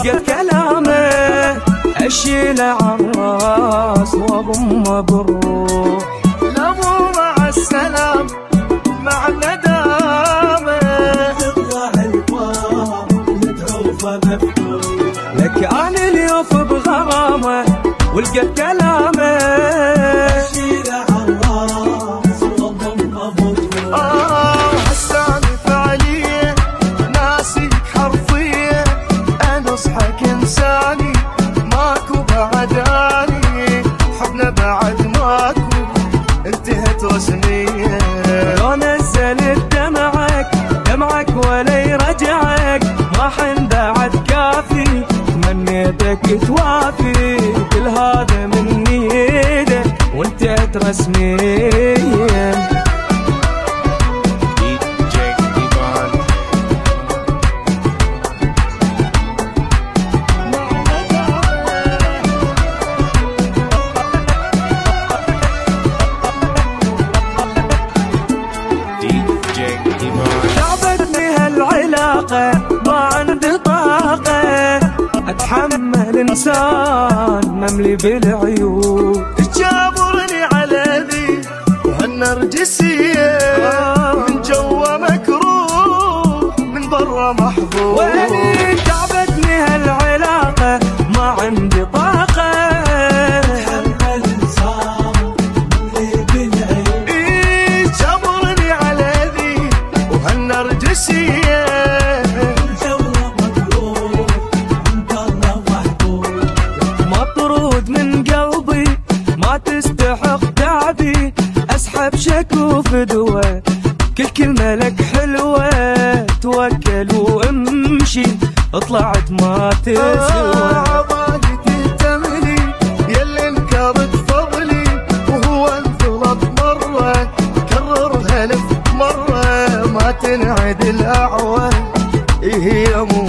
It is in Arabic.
ولقيت كلامه اشيله عالراس واضمه بالروح. لا مو مع السلام مع الندامه تطلع الباب متعوفه مفتوح. لك انا اليوف بغرامه ولقيت كلامه اشيله عالراس واضمه بالروح. حساني فعليا ناسيك حرفيا انصحك انساني ماكو بعداني حبنا بعد ماكو انتهت رسميا. لو نزلت دمعك ولا يرجعك ما حن بعد كافي تمنيتك توافي كل هذا من ايده وانتهت رسميا. تعبتني هالعلاقة ما عندي طاقة اتحمل انسان مملي بالعيوب. جابرني على ذي وهالنرجسية من جوا مكروه من برا محظوظ. ويلي تعبتني هالعلاقة ما عندي طاقة اتحمل انسان مملي بالعيوب. جابرني على ذي وهالنرجسية مطرود من قلبي ما تستحق تعبي اسحب شكو فدوة كل كلمة لك حلوة توكل وامشي طلعت ما تسوى. عبالي تهتملي يلي انكرت فضلي وهو انغلط مرة كررها 1000 مرة ما تنعد الاعوى هي مو